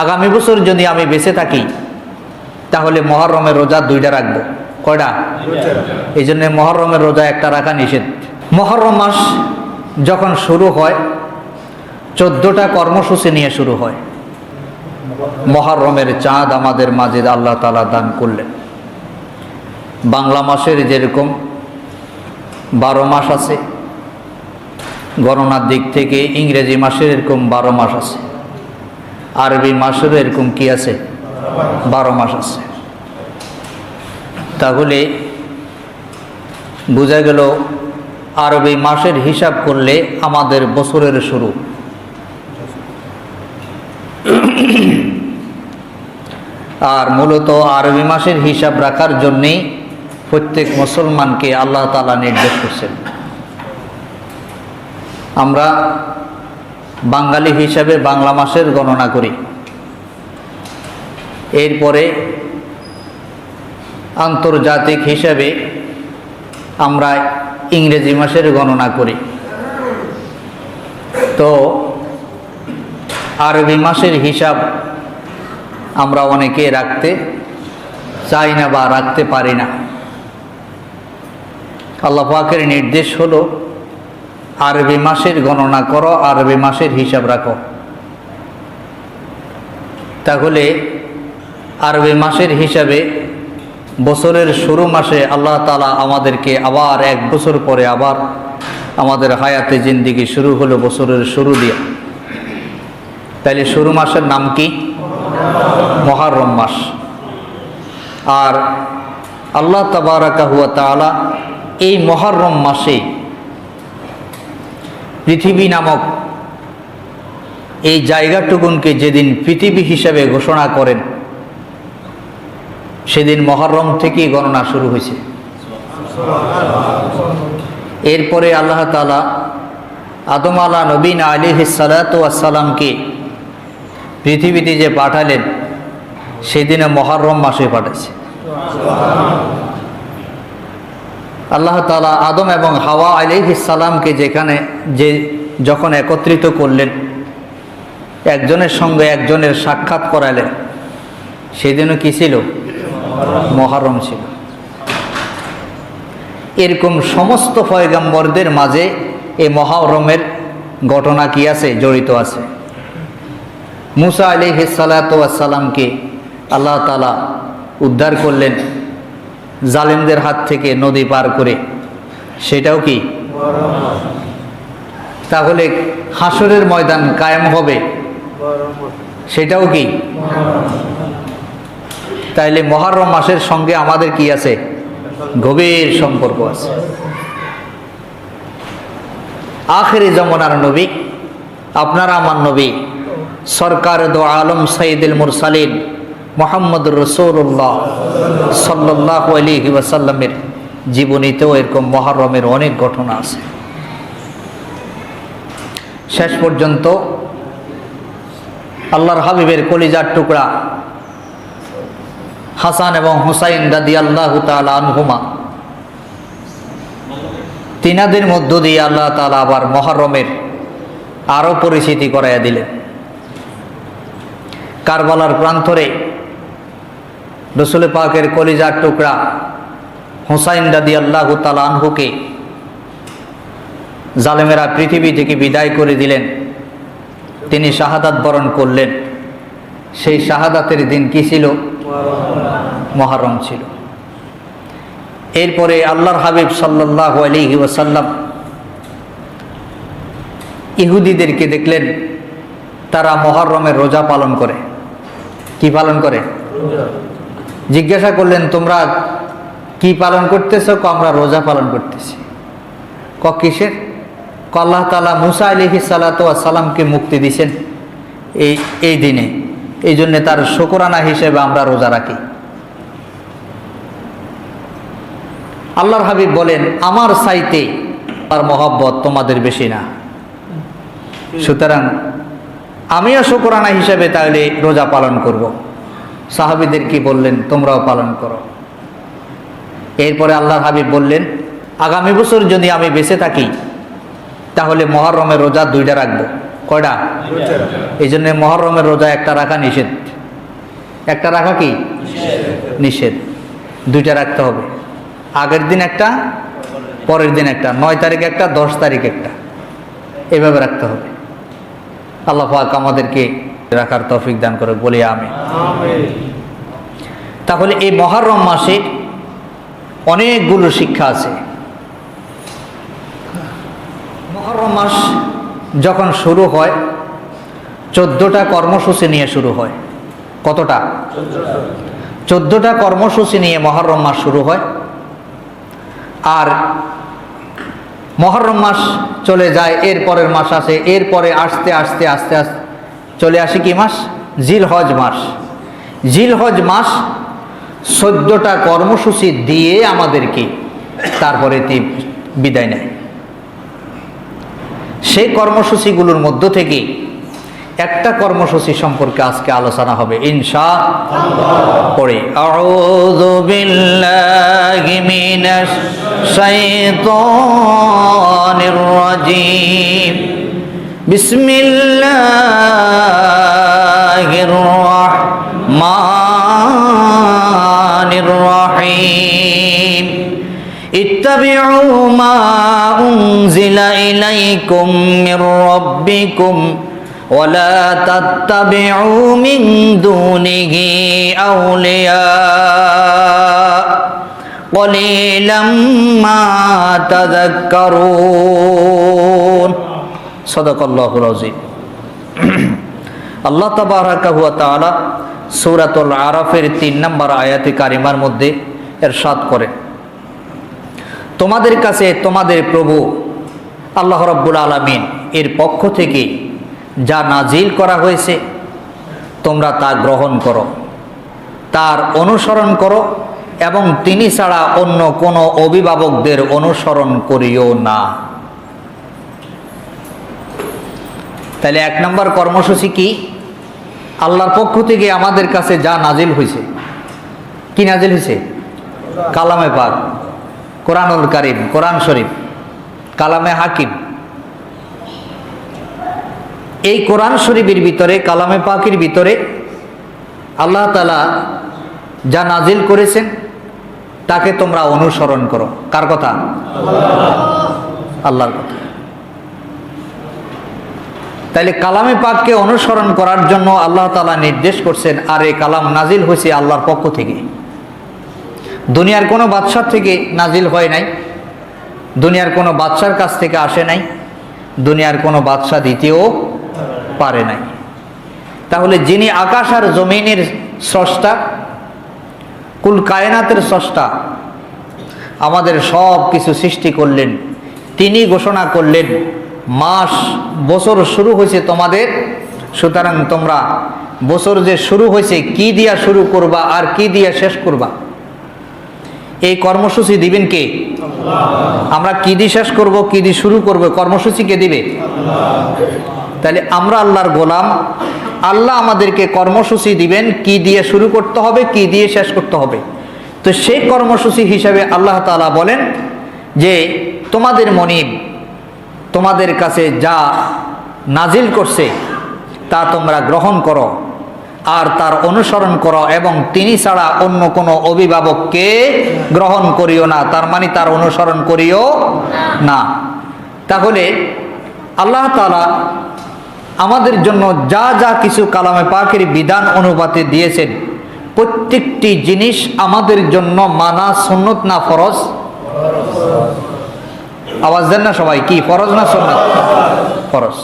আগামী বছর যদি আমি বেঁচে থাকি তাহলে মুহররমের রোজা দুইটা রাখবো। কয়টা? এই জন্য মুহররমের রোজা একটা রাখা নিষেধ। মুহররম মাস যখন শুরু হয় 14টা কর্মসূচি নিয়ে শুরু হয়। মুহররমের চাঁদ আমাদের মাঝে আল্লাহ তাআলা দান করলেন। বাংলা মাসের যেরকম 12 মাস আছে, গণনার দিক থেকে ইংরেজি মাসের এরকম 12 মাস আছে, আরবি মাসের এরকম কি আছে 12 মাস আছে। তাহলে বোঝা গেল আরবি মাসের হিসাব করলে আমাদের বছরের শুরু। আর মূলত আরবি মাসের হিসাব রাখার জন্যেই প্রত্যেক মুসলমানকে আল্লাহ তাআলা নির্দেশ করছেন। আমরা বাঙালি হিসাবে বাংলা মাসের গণনা করি, এরপরে আন্তর্জাতিক হিসাবে আমরা ইংরেজি মাসের গণনা করি। তো আরবি মাসের হিসাব আমরা অনেকে রাখতে চাই না বা রাখতে পারি না। আল্লাহ পাকের নির্দেশ হলো আরবি মাসের গণনা করো, আরবি মাসের হিসাব রাখো। তাহলে আরবি মাসের হিসাবে বছরের শুরু মাসে আল্লাহ তাআলা আমাদেরকে আবার 1 বছর পরে আবার আমাদের হায়াতে জিন্দেগি শুরু হলো বছরের শুরু দিয়ে। তাইলে শুরু মাসের নাম কি? মুহররম মাস। আর আল্লাহ তাবারাকাহু ওয়া তাআলা এই মুহররম মাসে পৃথিবী নামক এই জায়গাটুকুনকে যেদিন পৃথিবী হিসাবে ঘোষণা করেন সেদিন মুহররম থেকেই গণনা শুরু হয়েছে। এরপরে আল্লাহ তাআলা আদম আলা নবীনা আলাইহিস সালাতু ওয়াস সালামকে পৃথিবীতে যে পাঠালেন সেদিনে মুহররম মাসে পাঠাইছে। আল্লাহ তাআলা আদম এবং হাওয়া আলাইহিস সালামকে যখন একত্রিত করলেন, একজনের সঙ্গে একজনের সাক্ষাৎ করালেন, সেদিনও কি ছিল? মুহররম ছিল। এরকম সমস্ত পয়গম্বরদের মাঝে এই মুহররমের ঘটনা কি আছে? জড়িত আছে। মুসা আলাইহিস সালাতু ওয়াস সালামকে আল্লাহ তাআলা উদ্ধার করলেন জালিমদের হাত থেকে নদী পার করে, সেটাও কি? তাহলে হাসরের ময়দান কায়েম হবে, সেটাও কি? তাইলে মুহররম মাসের সঙ্গে আমাদের কি আছে? গভীর সম্পর্ক আছে। আখিরি জামানার নবী, আপনারা আমার নবী সরকার দো আলম সাইয়্যিদুল মুরসালিন মুহাম্মদুর রাসূলুল্লাহ সাল্লাল্লাহু আলাইহি ওয়াসাল্লামের জীবনীতেও এরকম মুহররমের অনেক ঘটনা আছে। শেষ পর্যন্ত আল্লাহর হাবিবের কলিজার টুকরা হাসান এবং হুসাইন রাদিয়াল্লাহু তাআলা আনহুমা, তিনাদের মধ্য দিয়ে আল্লাহ তাআলা আবার মুহররমের আরো পরিচিতি করাইয়া দিলেন। কারবালার প্রান্তরে রাসূল পাকের কলিজার টুকরা হুসাইন রাদিয়াল্লাহু তাআলা আনহুকে জালেমেরা পৃথিবী থেকে বিদায় করে দিলেন, তিনি শাহাদাত বরণ করলেন। সেই শাহাদাতের দিন কি ছিল? মুহররম ছিল। এরপরে আল্লাহর হাবিব সাল্লাল্লাহু আলাইহি ওয়াসাল্লাম ইহুদিদেরকে দেখলেন তারা মুহররমের রোজা পালন করে। কি পালন করে? জিজ্ঞাসা করলেন, তোমরা কি পালন করতেছ? আমরা রোজা পালন করতেছি। কিসের? আল্লাহ তাআলা মুসা আলাইহিস সালাতু ওয়াস সালামকে মুক্তি দিয়েছেন এই দিনে, এই জন্য তার শুকরানা হিসেবে আমরা রোজা রাখি। আল্লাহর হাবিব বলেন, আমার চাইতে তার মহব্বত তোমাদের বেশি না, সুতরাং আমিও শুকরানা হিসেবে তাহলে রোজা পালন করব। সাহাবীদের কি বললেন? তোমরাও পালন করো। এরপরে আল্লাহর হাবিব বললেন, আগামী বছর যদি আমি বেঁচে থাকি তাহলে মুহররমের রোজা 2টা রাখবো। কয়টা? এই জন্য মুহররমের রোজা একটা রাখা নিষেধ। একটা রাখা কি নিষেধ, দুইটা রাখতে হবে। আগের দিন একটা, পরের দিন একটা, 9 তারিখ একটা, 10 তারিখ একটা, এইভাবে রাখতে হবে। আল্লাহ পাক আমাদেরকে রাখার তৌফিক দান করে, বলি আমিন। তাহলে এই মুহররম মাসে অনেকগুলো শিক্ষা আছে। মুহররম মাস যখন শুরু হয় 14টা কর্মসূচি নিয়ে শুরু হয়। কতটা? 14টা কর্মসূচি নিয়ে মুহররম মাস শুরু হয়। আর মুহররম মাস চলে যায়, এরপরের মাস আসে, এরপরে আস্তে আস্তে আস্তে আস্তে চলে আসে কি মাস? জিলহজ মাস। জিলহজ মাস 14টা কর্মসূচি দিয়ে আমাদেরকে তারপরে বিদায় নেয়। সেই কর্মসূচিগুলোর মধ্য থেকে একটা কর্মসূচি সম্পর্কে আজকে আলোচনা হবে ইনশাআল্লাহ। পড়ি আউযু বিল্লাহি মিনাশ শাইতানির রাজীম। বিসমিল্লাহির রাহমানির রাহিম। ইত্তাবিউ মা উনজিলা ইলাইকুম মির রাব্বিকুম ওয়ালা তাত্তাবিউ মিন দুনিহি আউলিয়া কলিলাম মা তাযাক্কারুন। সাদাকাল্লাহুল আযীম। আল্লাহ তাবারাকা ওয়া তাআলা সূরাতুল আরাফের 3 নম্বর আয়াতে কারিমার মধ্যে ইরশাদ করেন, তোমাদের কাছে তোমাদের প্রভু আল্লাহ রাব্বুল আলামিন এর পক্ষ থেকে যা নাজিল করা হয়েছে তোমরা তা গ্রহণ করো, তার অনুসরণ করো এবং তিনি ছাড়া অন্য কোনো অভিভাবকদের অনুসরণ করিও না। তাহলে 1 নম্বর কর্মসূচি কি? আল্লাহর পক্ষ থেকে আমাদের কাছে যা নাজিল হয়েছে। কি নাজিল হয়েছে? কালামে পাক, কোরআনুল কারীম, কোরআন শরীফ, কালামে হাকিম। এই কোরআন শরীফের ভিতরে, কালামে পাকের ভিতরে আল্লাহ তাআলা যা নাজিল করেছেন তাকে তোমরা অনুসরণ করো। কার কথা? আল্লাহর কথা। তাইলে কালামে পাককে অনুসরণ করার জন্য আল্লাহ তাআলা নির্দেশ করছেন। আর এই কালাম নাজিল হয়েছে আল্লাহর পক্ষ থেকে, দুনিয়ার কোনো বাদশার থেকে নাজিল হয় নাই, দুনিয়ার কোনো বাদশার কাছ থেকে আসে নাই, দুনিয়ার কোনো বাদশা দিতেও পারে নাই। তাহলে যিনি আকাশ আর জমিনের স্রষ্টা, কুল কায়নাতের স্রষ্টা, আমাদের সব কিছু সৃষ্টি করলেন, তিনি ঘোষণা করলেন মাস বছর শুরু হয়েছে তোমাদের, সুতরাং তোমরা বছর যে শুরু হয়েছে কি দিয়া শুরু করবা আর কি দিয়া শেষ করবা, এই কর্মসূচি দিবেন কে? আমরা কি দিয়ে শেষ করব, কি দিয়ে শুরু করব, কর্মসূচি কে দিবে? তাহলে আমরা আল্লাহর গোলাম, আল্লাহ আমাদেরকে কর্মসূচি দিবেন কি দিয়ে শুরু করতে হবে, কি দিয়ে শেষ করতে হবে। তো সেই কর্মসূচি হিসাবে আল্লাহ তাআলা বলেন যে তোমাদের মনিব তোমাদের কাছে যা নাজিল করছে তা তোমরা গ্রহণ করো আর তার অনুসরণ করো এবং তিনি ছাড়া অন্য কোনো অভিভাবককে গ্রহণ করিও না, তার মানে তার অনুসরণ করিও না। তাহলে আল্লাহ তাআলা আমাদের জন্য যা যা কিছু কালামে পাকের বিধান অনুপাতে দিয়েছেন প্রত্যেকটি জিনিস আমাদের জন্য মানা সুন্নত না ফরজ? আওয়াজ দেন না সবাই, কি ফরজ না সুন্নত? ফরজ।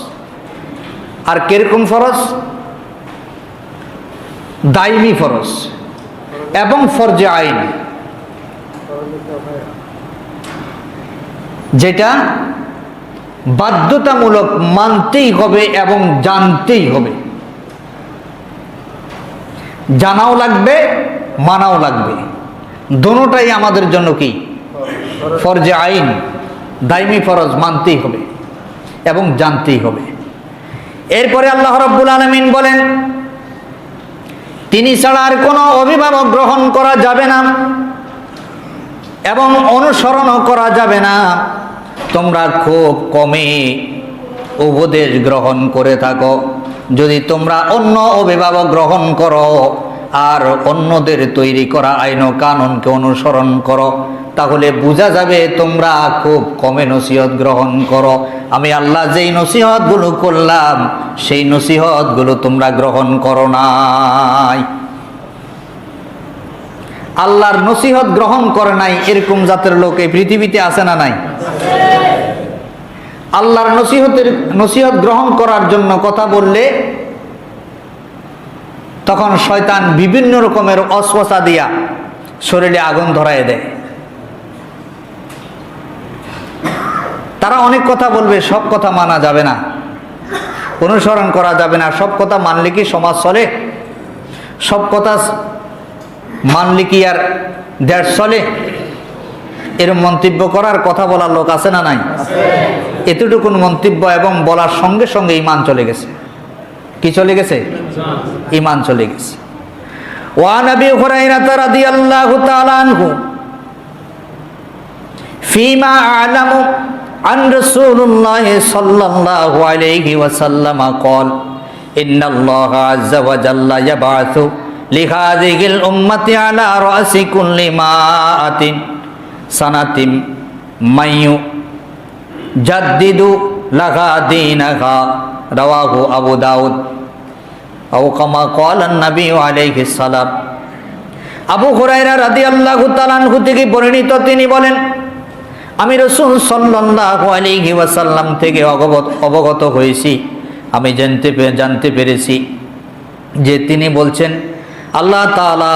আর কিরকম ফরজ? দাইমি ফরজ এবং ফরজে আইন, যেটা বাধ্যতামূলক মানতেই হবে এবং জানতেই হবে, জানাও লাগবে মানাও লাগবে, দোনোটাই আমাদের জন্য কি ফরজে আইন, দাইমি ফরজ, মানতেই হবে এবং জানতেই হবে। এরপরে আল্লাহ রাব্বুল আলামিন বলেন তিনি ছাড়া আর কোনো অভিভাবক গ্রহণ করা যাবে না এবং অনুসরণও করা যাবে না। তোমরা খুব কমে উপদেশ গ্রহণ করে থাকো, যদি তোমরা অন্য অভিভাবক গ্রহণ করো আর অন্যদের তৈরি করা আইন ও কানুনকে অনুসরণ করো, তাহলে বোঝা যাবে তোমরা খুব কমে নসিহত গ্রহণ করো। আমি আল্লাহ যেই নসিহতগুলো করলাম সেই নসিহতগুলো তোমরা গ্রহণ করো নাই। আল্লাহর নসিহত গ্রহণ করে নাই এরকম জাতের লোক এই পৃথিবীতে আছে না নাই? আল্লাহর নসিহত গ্রহণ করার জন্য কথা বললে তখন শয়তান বিভিন্ন রকমের অস্বসা দিয়া শরীরে আগুন ধরায় দেয়। তারা অনেক কথা বলবে, সব কথা মানা যাবে না, অনুসরণ করা যাবে না। সব কথা মানলে কি সমাজ চলে? সব কথা মানলে কি আর দেশ চলে? এরকম মন্তব্য করার, কথা বলার লোক আছে না নাই? এতটুকুন মন্তব্য এবং বলার সঙ্গে সঙ্গে ঈমান চলে গেছে। কি চলে গেছে? ঈমান চলে গেছে। ওয়ান আবি হুরায়রা রাদিয়াল্লাহু তাআলা আনহু ফীমা আ'লামু আন রাসূলুল্লাহ সাল্লাল্লাহু আলাইহি ওয়াসাল্লাম قال ان الله عز وجل يبعث لهذه الامه على راس كل مائة سنة من يجدد لها دينها رواه ابو داود او كما قال النبي عليه السلام। আবু হুরায়রা রাদিয়াল্লাহু তাআলা আনহু থেকে বর্ণিত, তিনি বলেন, আমি রাসূল সাল্লাল্লাহু আলাইহি ওয়াসাল্লাম থেকে অবগত হয়েছি, আমি জানতে পেরেছি যে তিনি বলছেন, আল্লাহ তাআলা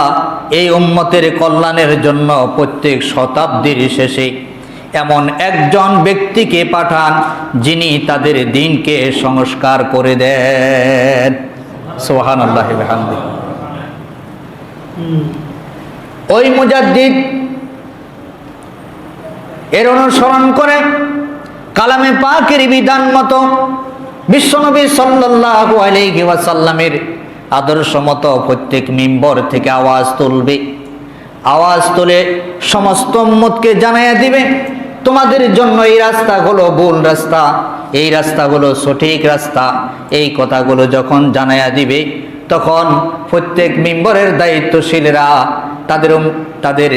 এই উম্মতের কল্যাণের জন্য প্রত্যেক শতাব্দীর শেষে এমন একজন ব্যক্তিকে পাঠান যিনি তাদের দ্বীনকে সংস্কার করে দেন। সুবহানাল্লাহি ওয়া বিহামদিহি। ওই মুজাদ্দিদ এর অনুসরণ করে কালামে পাকের বিধান মতো বিশ্বনবী সাল্লাল্লাহু আলাইহি ওয়াসাল্লামের আদর্শ মতো প্রত্যেক মিম্বর থেকে আওয়াজ তুলবে। আওয়াজ তুলে সমস্ত উম্মতকে জানাইয়া দিবে, তোমাদের জন্য এই রাস্তা হলো ভুল রাস্তা, এই রাস্তা হলো সঠিক রাস্তা। এই কথাগুলো যখন জানাইয়া দিবে, তখন প্রত্যেক মিম্বরের দায়িত্বশীলরা তাদের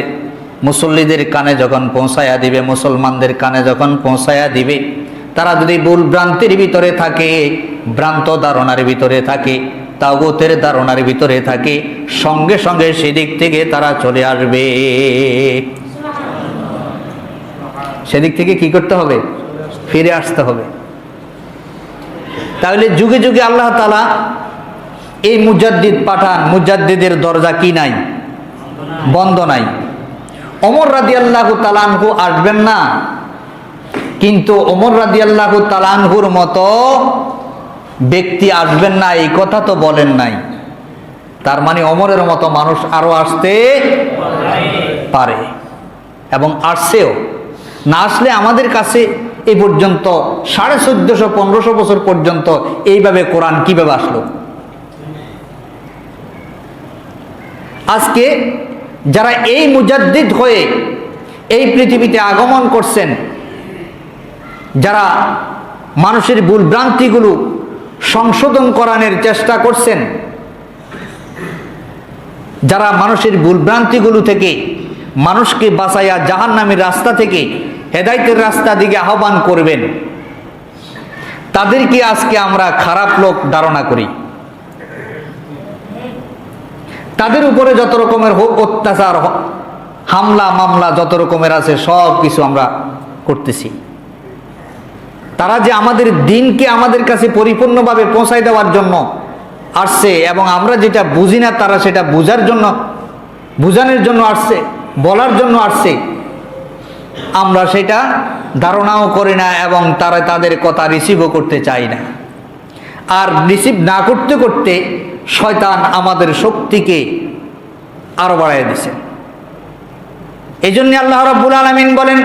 মুসল্লিদের কানে যখন পৌঁছায়া দিবে, মুসলমানদের কানে যখন পৌঁছায়া দিবে, তারা যদি ভুল ভ্রান্তির ভিতরে থাকে, ভ্রান্ত ধারণার ভিতরে থাকে, তাগুতের ধারণার ভিতরে থাকে, সঙ্গে সঙ্গে সেদিক থেকে তারা চলে আসবে। সেদিক থেকে কি করতে হবে? ফিরে আসতে হবে। তাহলে যুগে যুগে আল্লাহ তাআলা এই মুজাদ্দিদ পাঠান। মুজাদ্দিদের দরজা কি নাই? বন্ধ নাই। ওমর রাদিয়াল্লাহু তাআলা আনহু আসবেন না, কিন্তু ওমর রাদিয়াল্লাহু তাআলা আনহুর মতো ব্যক্তি আসবেন না এই কথা তো বলেন নাই। তার মানে ওমরের মতো মানুষ আরো আসতে পারে এবং আসছেও। না আসলে আমাদের কাছে এই পর্যন্ত 1450-1500 বছর পর্যন্ত এইভাবে কোরআন কিভাবে আসলো? আজকে যারা এই মুজাদ্দিদ হয়ে এই পৃথিবীতে আগমন করছেন, যারা মানুষের ভুল ভ্রান্তিগুলো সংশোধন করানোর চেষ্টা করছেন, যারা মানুষের ভুল ভ্রান্তিগুলো থেকে মানুষকে বাঁচাইয়া জাহান্নামের রাস্তা থেকে হেদায়েতের রাস্তা দিকে আহ্বান করবেন, তাদেরকে আজকে আমরা খারাপ লোক ধারণা করি। তাদের উপরে যত রকমের অত্যাচার, হামলা মামলা যত রকমের আছে সব কিছু আমরা করতেছি। তারা যে আমাদের দ্বীনকে আমাদের কাছে পরিপূর্ণভাবে পৌঁছায় দেওয়ার জন্য আসছে, এবং আমরা যেটা বুঝি না তারা সেটা বুঝানোর জন্য আসছে, বলার জন্য আসছে, আমরা সেটা ধারণাও করি না এবং তারা তাদের কথা রিসিভও করতে চাই না। আর রিসিভ না করতে করতে শয়তান আমাদের শক্তিকে আরো বাড়ায় দিছে। এই জন্য আল্লাহ রাব্বুল আলামিন বলেন,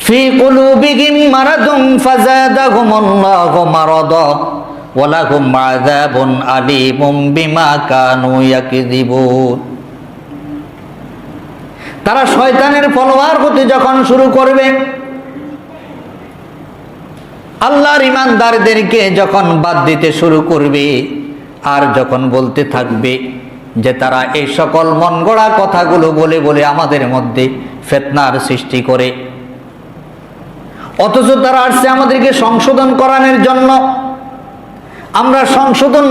ফি কুলুবিহিম মারাদুন ফাযাদাহুমুল্লাহু মারাদা ওয়া লাহুম আযাবুন আলীমুম বিমা কানু ইয়াকযিবুন। তারা শয়তানের ফলোয়ার হতে যখন শুরু করবে, আল্লাহর ইমানদারদেরকে যখন বাদ দিতে শুরু করবে আর যখন বলতে থাকবে যে তারা এই সকল মন গড়া কথাগুলো বলে বলে আমাদের মধ্যে ফিতনার সৃষ্টি করে, অথচ তারা আসছে আমাদেরকে সংশোধন করানোর জন্য। আমরা সংশোধন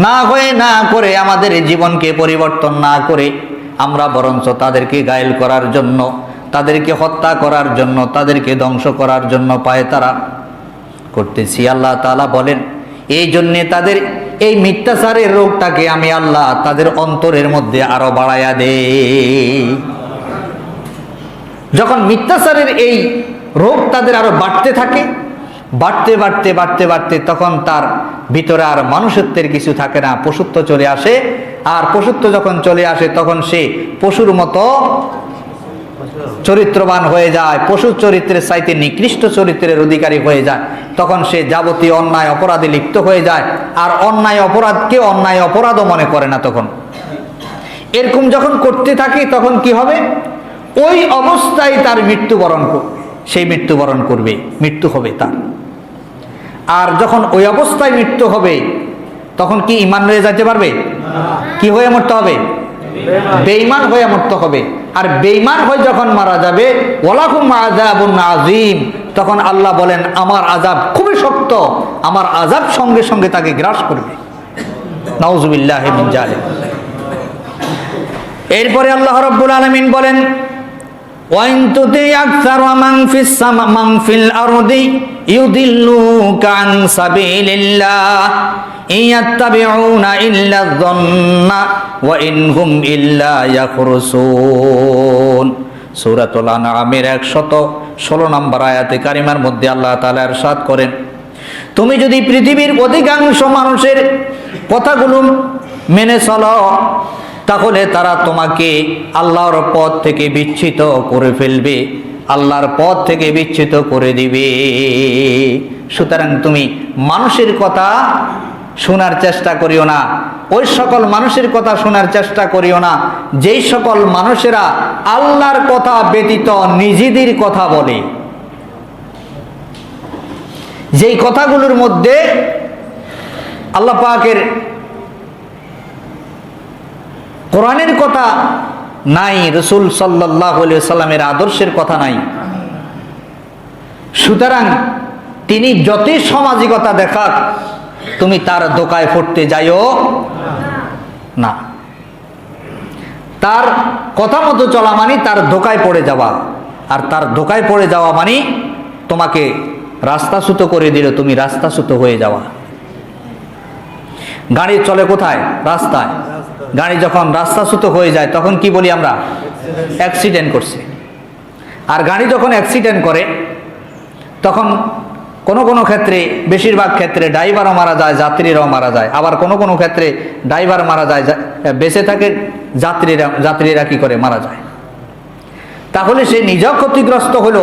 না হয়ে না করে, আমাদের জীবনকে পরিবর্তন না করে, আমরা বরঞ্চ তাদেরকে ঘায়েল করার জন্য, তাদেরকে হত্যা করার জন্য, তাদেরকে ধ্বংস করার জন্য পায়তারা করতেছি। আল্লাহ তাআলা বলেন, এই জন্যে তাদের এই মিথ্যাচারের রোগটাকে আমি আল্লাহ তাদের অন্তরের মধ্যে আরো বাড়াইয়া দেই। যখন মিথ্যাচারের এই রোগ তাদের আরো বাড়তে থাকে, বাড়তে বাড়তে বাড়তে বাড়তে তখন তার ভিতরে আর মানুষত্বের কিছু থাকে না, পশুত্ব চলে আসে। আর পশুত্ব যখন চলে আসে তখন সে পশুর মতো চরিত্রবান হয়ে যায়, পশুর চরিত্রের চাইতে নিকৃষ্ট চরিত্রের অধিকারী হয়ে যায়। তখন সে যাবতীয় অন্যায় অপরাধে লিপ্ত হয়ে যায়, আর অন্যায় অপরাধকে অন্যায় অপরাধও মনে করে না। তখন এরকম যখন করতে থাকে তখন কি হবে? ওই অবস্থায় তার সেই মৃত্যুবরণ করবে, মৃত্যু হবে তার। আর যখন ওই অবস্থায় মৃত্যু হবে তখন কি ঈমান হয়ে যেতে পারবে? কি হয়ে মরতে হবে? বেঈমান হয়ে মরতে হবে। আর বেঈমান হয়ে যখন মারা যাবে, ওয়ালাকুম আযাবুন আযীম, তখন আল্লাহ বলেন আমার আযাব খুবই শক্ত, আমার আযাব সঙ্গে সঙ্গে তাকে গ্রাস করবে। নাউযুবিল্লাহি মিন যালিক। এরপরে আল্লাহ রাব্বুল আলামিন বলেন, ওয়াইন তুতি আকসারা মান ফিল আরদি ইউদিল্লুকা আন সাবিলিল্লাহ ইয়াত্তাবিউনা ইল্লা যন্না ওয়া ইনহুম ইল্লা ইয়াখরুসুন। সূরাতুল আনআমের 116 নম্বর আয়াতে কারিমার মধ্যে আল্লাহ তাআলা ইরশাদ করেন, তুমি যদি পৃথিবীর অধিকাংশ মানুষের কথাগুলো মেনে চলো তাহলে তারা তোমাকে আল্লাহর পথ থেকে বিচ্ছিত করে ফেলবে, আল্লাহর পথ থেকে বিচ্ছিত করে দিবে। সুতরাং তুমি মানুষের কথা শোনার চেষ্টা করিও না, ওই সকল মানুষের কথা শোনার চেষ্টা করিও না যেই সকল মানুষেরা আল্লাহর কথা ব্যতীত নিজেদের কথা বলে, যেই কথাগুলোর মধ্যে আল্লাহ পাকের কোরআনের কথা নাই, রাসূল সাল্লাল্লাহু আলাইহি সাল্লামের আদর্শের কথা নাই। সুতরাং তিনি যতই সামাজিকতা দেখাক, তুমি তার ধোকায় পড়তে যাইও না। তার কথা মতো চলা মানে তার ধোকায় পড়ে যাওয়া, আর তার ধোকায় পড়ে যাওয়া মানে তোমাকে রাস্তাচ্যুত করে দিল, তুমি রাস্তাচ্যুত হয়ে যাওয়া। গাড়ি চলে কোথায়? রাস্তায়। গাড়ি যখন রাস্তাচ্যুত হয়ে যায় তখন কি বলি আমরা? অ্যাক্সিডেন্ট করছে। আর গাড়ি যখন অ্যাক্সিডেন্ট করে তখন কোনো কোনো ক্ষেত্রে, বেশিরভাগ ক্ষেত্রে ড্রাইভারও মারা যায়, যাত্রীরাও মারা যায়। আবার কোনো কোনো ক্ষেত্রে ড্রাইভার মারা যায়, বেঁচে থাকে যাত্রীরা কি করে মারা যায়। তাহলে সে নিজেও ক্ষতিগ্রস্ত হলো,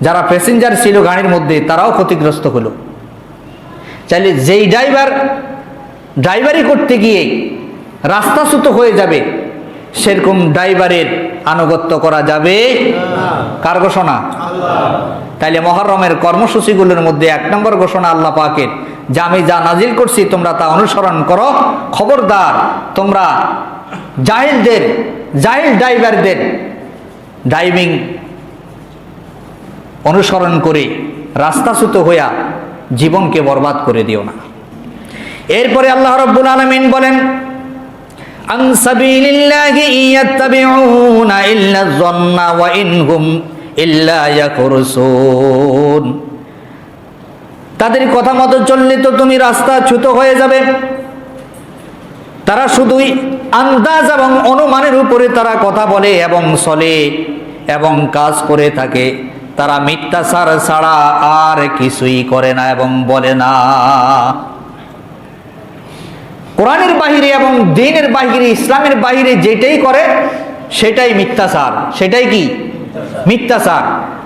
যারা প্যাসেঞ্জার ছিল গাড়ির মধ্যে তারাও ক্ষতিগ্রস্ত হলো। চাইলে যেই ড্রাইভারি করতে গিয়ে রাস্তাচ্যুত হয়ে যাবে, সেরকম ড্রাইভারের আনুগত্য করা যাবে কার ঘোষণা? তাইলে মুহররমের কর্মসূচিগুলোর মধ্যে 1 নম্বর ঘোষণা আল্লাহ পাকের, যে আমি যা নাজিল করছি তোমরা তা অনুসরণ করো। খবরদার তোমরা জাহিল ড্রাইভারদের ড্রাইভিং অনুসরণ করে রাস্তাচ্যুত হইয়া জীবনকে বরবাদ করে দিও না। এরপরে আল্লাহ রাব্বুল আলামিন বলেন, আন সাবিলিল্লাহি ইয়াত্তাবিউনা ইল্লা যন্না ওয়া ইনহুম ইল্লা ইয়াখরুসুন। তাদের কথা মতো চললে তো তুমি রাস্তাচ্যুত হয়ে যাবে। তারা শুধুই আন্দাজ এবং অনুমানের উপরে তারা কথা বলে এবং চলে এবং কাজ করে থাকে। তারা মিথ্যাচার ছাড়া আর কিছুই করে না এবং বলে না। কোরআনের বাহিরে এবং দ্বীনের বাহিরে, ইসলামের বাহিরে যেটাই করে সেটাই মিথ্যাচার। সেটাই কি? মিথ্যাচার।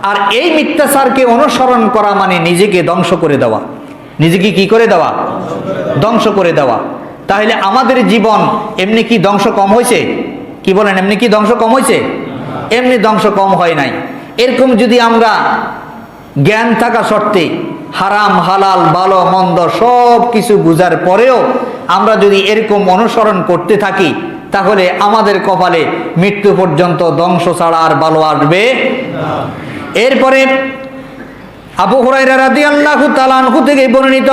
আর এই মিথ্যাচারকে অনুসরণ করা মানে নিজেকে ধ্বংস করে দেওয়া। নিজেকে কি করে দেওয়া? ধ্বংস করে দেওয়া। তাহলে আমাদের জীবন এমনি কি ধ্বংস কম হয়েছে? কি বলেন, এমনি কি ধ্বংস কম হয়েছে? এমনি ধ্বংস কম হয় নাই। এরকম যদি আমরা জ্ঞান থাকা সত্ত্বে হারাম হালাল ভালো মন্দ সব কিছু বুঝার পরেও আমরা যদি এরকম অনুসরণ করতে থাকি, তাহলে আমাদের কপালে মৃত্যু পর্যন্ত ধ্বংস ছাড়া আর ভালো আসবে না। এরপরে আবু হুরায়রা রাদিয়াল্লাহু তাআলা আনহু থেকে বর্ণিত,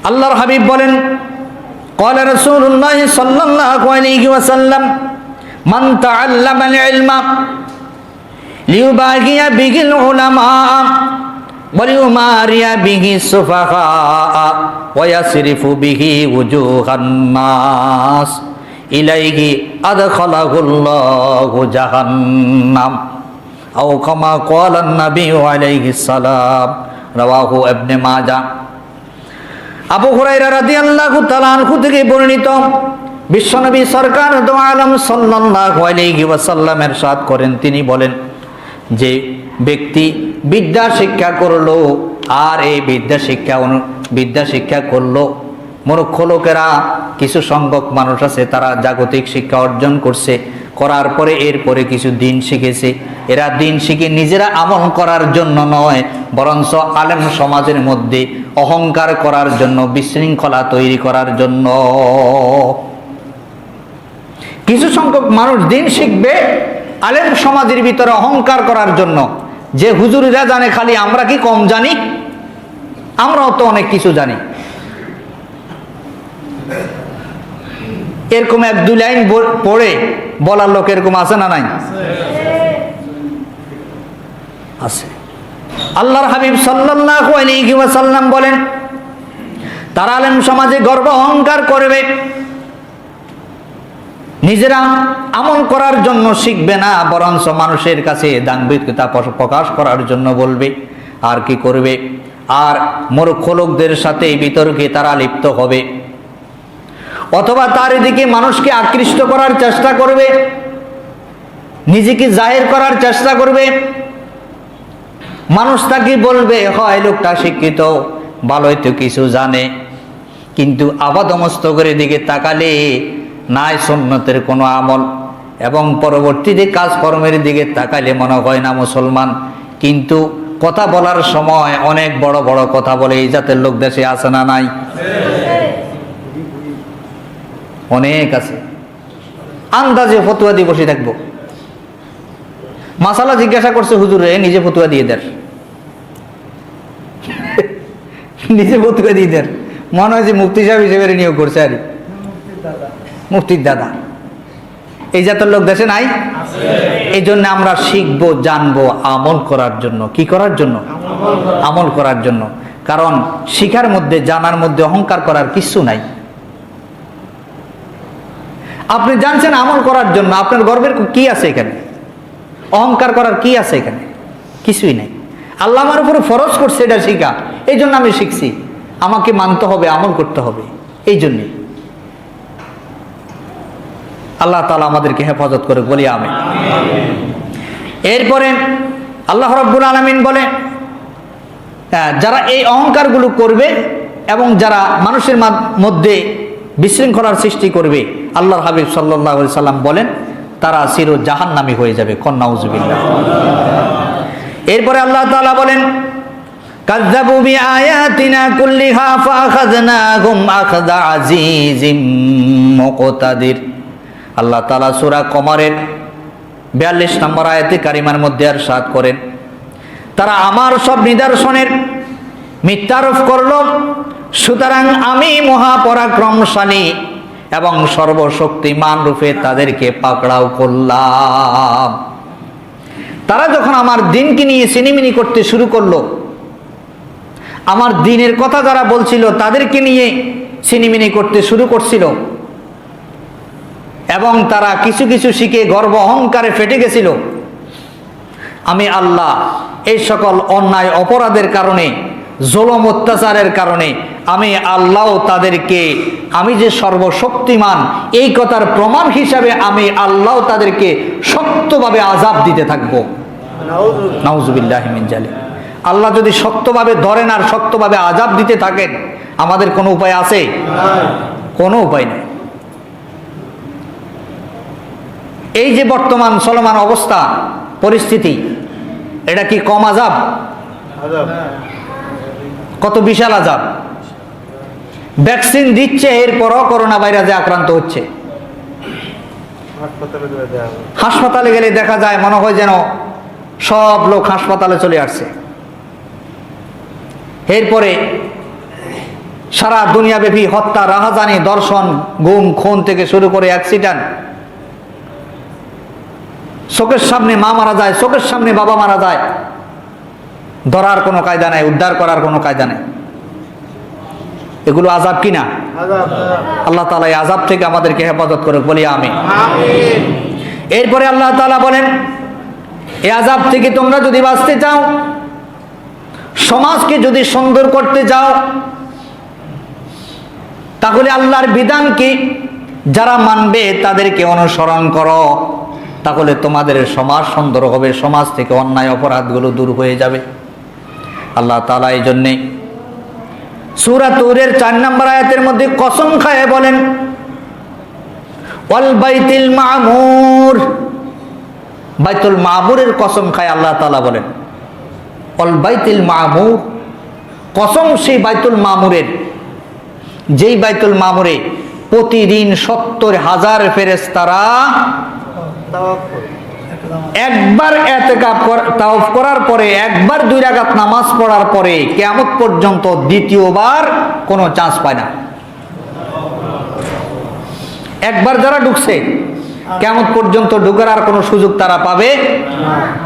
আল্লাহর হাবিব বলেন, قال رسول الله صلى الله عليه وسلم من تعلم العلم ليباغي به العلماء وليماري به السفهاء ويصرف به وجوه الناس إليه أدخله الله جهنم أو كما قال النبي عليه السلام رواه ابن ماجه। আবু হুরায়রা রাদিয়াল্লাহু তাআলা আনহু থেকে বর্ণিত, বিশ্বনবী সরকার দু আলম সাল্লাল্লাহু আলাইহি ওয়াসাল্লাম ইরশাদ করেন, তিনি বলেন যে ব্যক্তি বিদ্যা শিক্ষা করলো আর এই বিদ্যা শিক্ষা করলো, মূর্খ লোকেরা কিছু সংখ্যক মানুষ আছে তারা জাগতিক শিক্ষা অর্জন করছে, করার পরে এরপরে কিছু দিন শিখেছে। এরা দিন শিখে নিজেরা আমল করার জন্য নয়, বরঞ্চ আলেম সমাজের মধ্যে অহংকার করার জন্য, বিশৃঙ্খলা তৈরি করার জন্য। কিছু সংখ্যক মানুষ দিন শিখবে আলেম সমাজের ভিতরে অহংকার করার জন্য, যে হুজুরিরা জানে খালি আমরা কি কম জানি, আমরাও তো অনেক কিছু জানি। এরকম এক দুই লাইন পড়ে বলার লোক এরকম আছে না নাই? আছে। আল্লাহর হাবিব সাল্লাল্লাহু আলাইহি ওয়াসাল্লাম বলেন, তারা আলেম সমাজে গর্ব অহংকার করবে, নিজেরা আমল করার জন্য শিখবে না, বরঞ্চ মানুষের কাছে দাম্ভিকতা প্রকাশ করার জন্য বলবে। আর কি করবে? আর মূর্খ লোকদের সাথে বিতর্কে তারা লিপ্ত হবে, অথবা তার দিকে মানুষকে আকৃষ্ট করার চেষ্টা করবে, নিজেকে জাহির করার চেষ্টা করবে। মানুষ তাকে বলবে, হয় লোকটা শিক্ষিত, ভালোই তো কিছু জানে, কিন্তু আপাদমস্তকের দিকে তাকালে নাই সুন্নতের কোনো আমল, এবং পরবর্তীতে কাজকর্মের দিকে তাকালে মনে হয় না মুসলমান, কিন্তু কথা বলার সময় অনেক বড় বড় কথা বলে। এই জাতের লোক দেশে আছে না নাই? অনেক আছে। আন্দাজে ফতুয়া দিয়ে বসে থাকবো, মাসালা জিজ্ঞাসা করছে হুজুরে, নিজে ফতুয়া দিয়ে দেন, নিজে ফতুয়া দিয়ে দেন, মনে হয় যে মুফতি সাহেব হিসেবে নিয়োগ করছে। আর মুফতির দাদা, এই জাতের লোক দেশে নাই। এই জন্য আমরা শিখবো, জানবো আমল করার জন্য। কি করার জন্য? আমল করার জন্য। কারণ শিখার মধ্যে, জানার মধ্যে অহংকার করার কিছু নাই। আপনি জানছেন আমল করার জন্য, আপনার গর্বের কি আছে এখানে? অহংকার করার কি আছে এখানে? কিছুই নাই। আল্লাহ আমার উপরে ফরজ করছে এটা শিখা, এই জন্য আমি শিখছি, আমাকে মানতে হবে, আমল করতে হবে। এই জন্যে আল্লাহ তাআলা আমাদেরকে হেফাজত করে, বলি আমিন। এরপরে আল্লাহ রাব্বুল আলামিন বলে, যারা এই অহংকারগুলো করবে এবং যারা মানুষের মধ্যে বিশৃঙ্খলার সৃষ্টি করবে, আল্লাহর হাবিব সাল্লাল্লাহু আলাইহি সাল্লাম বলেন তারা চির জাহান্নামী হয়ে যাবে। নাউযুবিল্লাহ। এরপরে আল্লাহ তাআলা বলেন, কাযযাবু বিআয়াতিনা কুল্লিহা ফাআখাযনাহুম আখযা আজিজিম মুকতাদির। আল্লাহ তাআলা সূরা কমরের 42 নম্বর আয়াতে কারিমার মধ্যে ইরশাদ করেন, তারা আমার সব নিদর্শনের মিথ্যারোপ করল, সুতরাং আমি মহাপরাক্রমশালী এবং সর্বশক্তিমান রূপে তাদেরকে পাকড়াও করলাম। তারা যখন আমার দিনকে নিয়ে সিনিমিনি করতে শুরু করলো, আমার দিনের কথা যারা বলছিল তাদেরকে নিয়ে সিনিমিনি করতে শুরু করছিল, এবং তারা কিছু কিছু শিখে গর্ব অহংকারে ফেটে গেছিল, আমি আল্লাহ এই সকল অন্যায় অপরাধের কারণে, জুলুম অত্যাচারের কারণে আমি আল্লাহ তাদেরকে, আমি যে সর্বশক্তিমান এই কথার প্রমাণ হিসাবে আমি আল্লাহ তাদেরকে শক্তভাবে আযাব দিতে থাকবো। নাউযুবিল্লাহি মিন জালিক। আল্লাহ যদি শক্তভাবে ধরেন আর শক্তভাবে আযাব দিতে থাকেন, আমাদের কোনো উপায় আছে? কোনো উপায় নেই। এই যে বর্তমান চলমান অবস্থা, পরিস্থিতি, এটা কি কম আযাব? কত বিশাল আযাব। ভ্যাকসিন দিচ্ছে, এরপরও করোনা ভাইরাসে আক্রান্ত হচ্ছে। হাসপাতালে গেলে দেখা যায় মনে হয় যেন সব লোক হাসপাতালে চলে আসছে। এরপরে সারা দুনিয়াব্যাপী হত্যা, রাহাজানি, দর্শন, গুম, খুন থেকে শুরু করে অ্যাক্সিডেন্ট। চোখের সামনে মা মারা যায়, চোখের সামনে বাবা মারা যায়, ধরার কোনো কায়দা নেই, উদ্ধার করার কোনো কায়দা নেই। এগুলো আযাব কিনা? আল্লাহ তাআলা এই আযাব থেকে আমাদেরকে হেফাজত করে, বলি আমিন। এরপরে আল্লাহ তাআলা বলেন, এই আযাব থেকে তোমরা যদি বাঁচতে চাও, সমাজকে যদি সুন্দর করতে চাও, তাহলে আল্লাহর বিধানকে যারা মানবে তাদেরকে অনুসরণ করো, তাহলে তোমাদের সমাজ সুন্দর হবে, সমাজ থেকে অন্যায় অপরাধগুলো দূর হয়ে যাবে। আল্লাহ তাআলা এই জন্যে সূরা তুরের 4 নম্বর আয়াতের মধ্যে কসম খায় বলেন, ওয়াল বাইতুল মামুর, বাইতুল মামুরের কসম খায় আল্লাহ তাআলা বলেন, ওয়াল বাইতুল মামুর, কসম সেই বাইতুল মামুরের, যেই বাইতুল মামুরে প্রতিদিন 70,000 ফেরেশতারা একবার তাওয়াফ করার পরে, একবার 2 রাকাত নামাজ পড়ার পরে কিয়ামত পর্যন্ত দ্বিতীয়বার কোনো চান্স পায় না। একবার যারা ঢুকছে, কিয়ামত পর্যন্ত ঢুকার আর কোনো সুযোগ তারা পাবে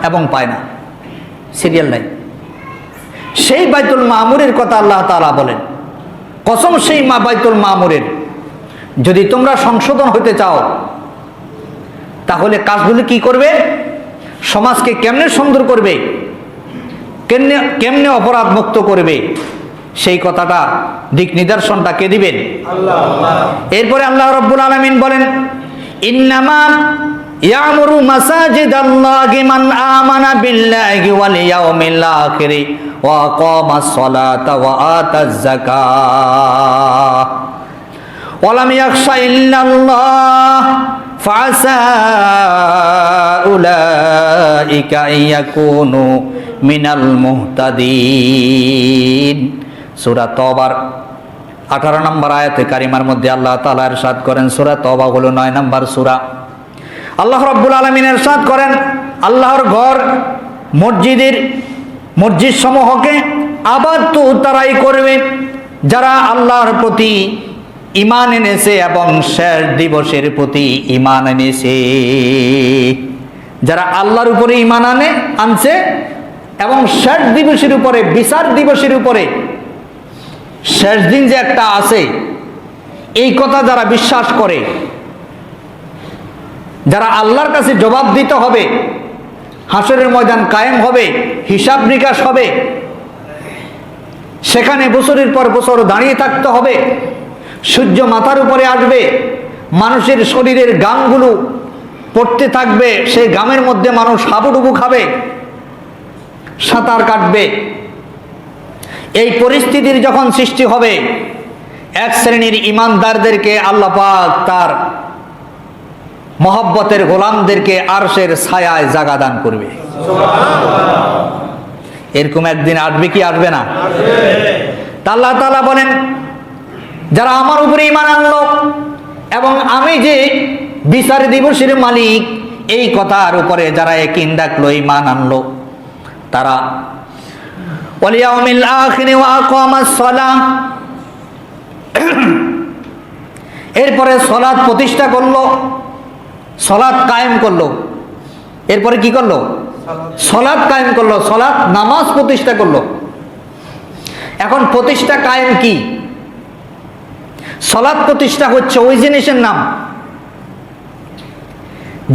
এবং পায় না, সিরিয়াল নাই। সেই বাইতুল মামুরের কথা আল্লাহ তাআলা বলেন, কসম সেই বাইতুল মামুরের, যদি তোমরা সংশোধন হতে চাও, তাহলে কাজগুলো কি করবে? সমাজকে কেমনে সুন্দর করবে, কেমনে অপরাধ মুক্ত করবে, সেই কথাটা দিক নিদর্শনটা কে দিবেন? আল্লাহ। এরপরে আল্লাহ রাব্বুল আলামিন বলেন, ইন্নামা ইয়ামুরু মাসাজিদাল্লাহি মান আমানা বিল্লাহি ওয়াল ইয়াউমিল আখির ওয়া আকামাস সালাতা ওয়া আতাজ যাকাহ ওয়া লাম ইয়াখশা ইল্লাল্লাহ ফাসা উলাইকা ইয়াকুনু মিনাল মুহতাদিন। সূরা তওবার 18 নম্বর আয়াতে কারিমার মধ্যে আল্লাহ তাআলা ইরশাদ করেন, সূরা তওবা হলো 9 নম্বর সূরা। আল্লাহ রাব্বুল আলামিন ইরশাদ করেন, আল্লাহর ঘর মসজিদ সমূহকে আবাদ তো তারাই করবে যারা আল্লাহর প্রতি ঈমান এনেছে এবং শেষ দিবসের প্রতি ঈমান এনেছে। যারা আল্লাহর উপরে ঈমান আনছে এবং শেষ দিবসের উপরে, বিচার দিবসের উপরে, শেষ দিন যে একটা আছে এই কথা যারা বিশ্বাস করে, যারা আল্লাহর কাছে জবাব দিতে হবে, হাসরের ময়দান কায়েম হবে, হিসাব নিকাশ হবে, সেখানে বছরের পর বছর দাঁড়িয়ে থাকতে হবে, সূর্য মাথার উপরে আসবে, মানুষের শরীরের ঘামগুলো পড়তে থাকবে, সেই ঘামের মধ্যে মানুষ হাবুডুবু খাবে, সাঁতার কাটবে। এই পরিস্থিতির যখন সৃষ্টি হবে, এক শ্রেণীর ঈমানদারদেরকে আল্লাহ পাক তার মহব্বতের গোলামদেরকে আরশের ছায়ায় জায়গা দান করবে। এরকম একদিন আসবে কি আসবে না? আল্লাহ তাআলা বলেন, যারা আমার উপরে ঈমান আনলো এবং আমি যে বিচার দিবসের মালিক এই কথার উপরে যারা ইয়াকিন রাখলো, ঈমান আনলো, তারা ওয়াল ইয়াউমিল আখির ওয়া আকামাস সালাহ, এরপরে সালাত প্রতিষ্ঠা করলো, সালাত কায়েম করলো। এরপরে কি করলো? সালাত কায়েম করলো, সালাত নামাজ প্রতিষ্ঠা করলো। এখন প্রতিষ্ঠা কায়েম কি? সালাত প্রতিষ্ঠা হচ্ছে ওই জিনিসের নাম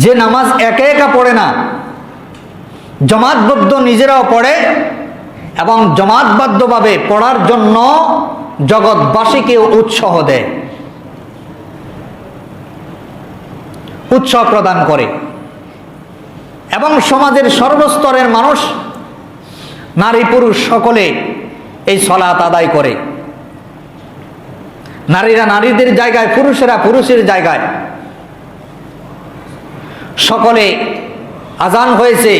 যে নামাজ একা একা পড়ে না, জমাতবদ্ধ নিজেরাও পড়ে এবং জমাতবদ্ধভাবে পড়ার জন্য জগৎবাসীকে উৎসাহ দেয়, উৎসাহ প্রদান করে এবং সমাজের সর্বস্তরের মানুষ, নারী পুরুষ সকলে এই সালাত আদায় করে। নারীরা নারীদের জায়গায়, পুরুষেরা পুরুষের জায়গায়, সকলে আজান হয়েছে,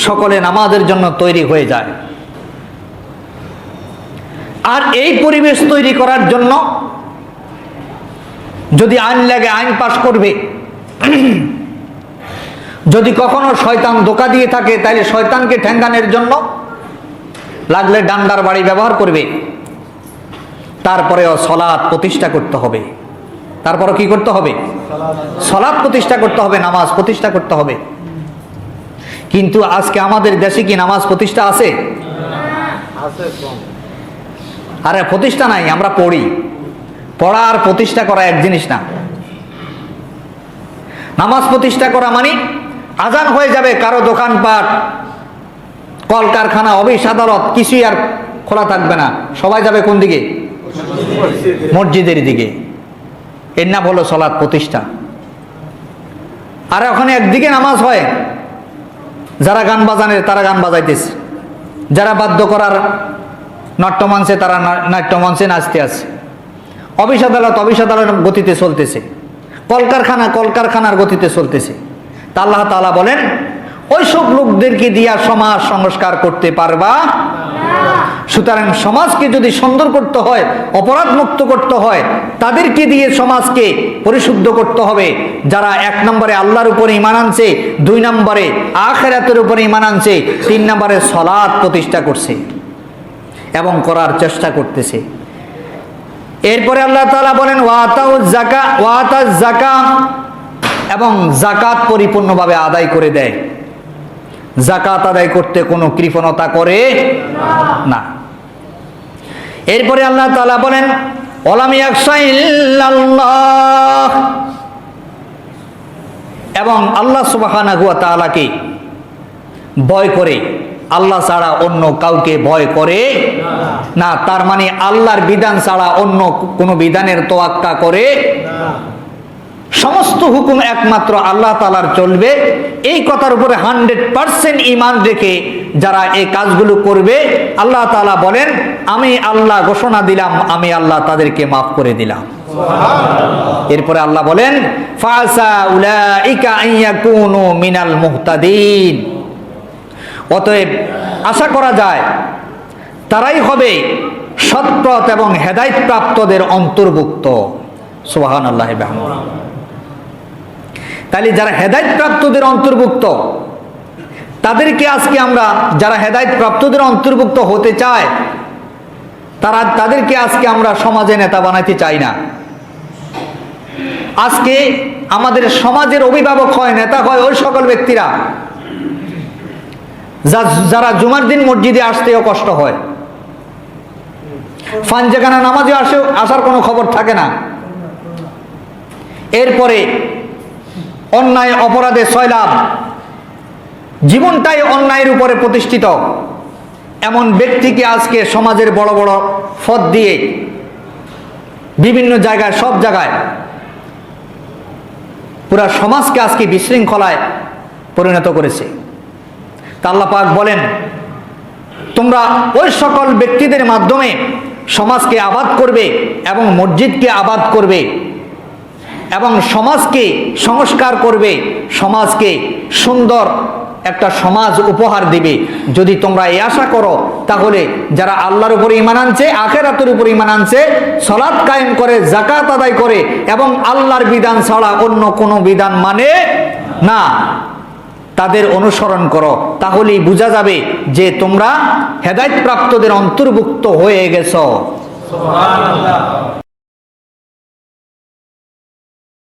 সকলে নামাজের জন্য তৈরি হয়ে যায়। আর এই পরিবেশ তৈরি করার জন্য যদি আইন লাগে আইন পাশ করবে। যদি কখনো শয়তান ধোঁকা দিয়ে থাকে তাহলে শয়তানকে ঠেঙ্গানোর জন্য লাগলে ডান্ডার বাড়ি ব্যবহার করবে। তারপরেও সলাৎ প্রতিষ্ঠা করতে হবে। তারপরে কি করতে হবে? সলাৎ প্রতিষ্ঠা করতে হবে, নামাজ প্রতিষ্ঠা করতে হবে। কিন্তু আজকে আমাদের দেশে কি নামাজ প্রতিষ্ঠা আছে? আরে প্রতিষ্ঠা নাই, আমরা পড়ি। পড়া আর প্রতিষ্ঠা করা এক জিনিস না। নামাজ প্রতিষ্ঠা করা মানে আজান হয়ে যাবে, কারো দোকানপাট কলকারখানা অফিস আদালত কিছুই আর খোলা থাকবে না, সবাই যাবে কোন দিকে? মসজিদের দিকে। এর নাম হলো সলাৎ প্রতিষ্ঠা। আর ওখানে একদিকে নামাজ হয়, যারা গান বাজানের তারা গান বাজাইতেছে, যারা বাদ্য করার নাট্যমঞ্চে তারা নাট্যমঞ্চে নাচতে আছে, অফিস আদালত গতিতে চলতেছে, কলকারখানার গতিতে চলতেছে। তা আল্লাহ তাআলা বলেন ওইসব লোকদেরকে দিয়া সমাজ সংস্কার করতে পারবা না। সুতরাং সমাজকে যদি সুন্দর করতে হয়, অপরাধ মুক্ত করতে হয়, তাদেরকে দিয়ে সমাজকে পরিশুদ্ধ করতে হবে যারা 1 নম্বরে আল্লাহর উপরে ঈমান আনছে, 2 নম্বরে আখিরাতের উপরে ঈমান আনছে, 3 নম্বরে সালাত প্রতিষ্ঠা করছে এবং করার চেষ্টা করতেছে। এরপরে আল্লাহ তাআলা বলেন ওয়াতাউজ যাকাত, এবং যাকাত পরিপূর্ণভাবে আদায় করে দেয়। যাকাত আদায় করতে কোনো কৃপণতা করে না। এরপরে আল্লাহ তাআলা বলেন ওয়ালাম ইয়াখশা ইল্লাল্লাহ, এবং আল্লাহ সুবহানাহু ওয়া তাআলাকে ভয় করে, আল্লাহ ছাড়া অন্য কাউকে ভয় করে না। তার মানে আল্লাহর বিধান ছাড়া অন্য কোনো বিধানের তোয়াক্কা করে না। সমস্ত হুকুম একমাত্র আল্লাহ তাআলার চলবে, এই কথার উপরে 100% ঈমান রেখে যারা এই কাজগুলো করবে, আল্লাহ তাআলা বলেন আমি আল্লাহ ঘোষণা দিলাম, আমি আল্লাহ তাদেরকে মাফ করে দিলাম। সুবহানাল্লাহ। এরপরে আল্লাহ বলেন ফাসা উলাইকা আইয়াকুনু মিনাল মুহতাদিন, অতএব আশা করা যায় তারাই হবে সৎপথ এবং হেদায়েত প্রাপ্তদের অন্তর্ভুক্ত। সুবহানাল্লাহ। তাহলে যারা হেদায়েত প্রাপ্তদের অন্তর্ভুক্ত, তাদেরকে আজকে আমরা যারা হেদায়েত প্রাপ্তদের অন্তর্ভুক্ত হতে চায়, তাদেরকে আজকে আমরা সমাজে নেতা বানাইতে চাই না। আজকে আমাদের সমাজের অভিভাবক হয়, নেতা হয় ওই সকল ব্যক্তিরা যারা জুমার দিন মসজিদে আসতেও কষ্ট হয়, ফাঞ্জেখানা নামাজে আসার কোনো খবর থাকে না। এরপরে অন্যায় অপরাধে সয়লাভ, জীবনটাই অন্যায়ের উপরে প্রতিষ্ঠিত এমন ব্যক্তিকে আজকে সমাজের বড় বড় পদ দিয়ে বিভিন্ন জায়গায়, সব জায়গায় পুরা সমাজকে আজকে বিশৃঙ্খলায় পরিণত করেছে। তা আল্লাহ পাক বলেন তোমরা ওই সকল ব্যক্তিদের মাধ্যমে সমাজকে আবাদ করবে এবং মসজিদকে আবাদ করবে এবং সমাজকে সংস্কার করবে, সমাজকে সুন্দর একটা সমাজ উপহার দিবে। যদি তোমরা এই আশা করো, তাহলে যারা আল্লাহর উপরে ঈমান আনছে, আখিরাতের উপরে ঈমান আনছে, সালাত কায়েম করে, যাকাত আদায় করে এবং আল্লাহর বিধান ছাড়া অন্য কোনো বিধান মানে না, তাদের অনুসরণ করো, তাহলেই বোঝা যাবে যে তোমরা হেদায়েত প্রাপ্তদের অন্তর্ভুক্ত হয়ে গেছো। সুবহানাল্লাহ।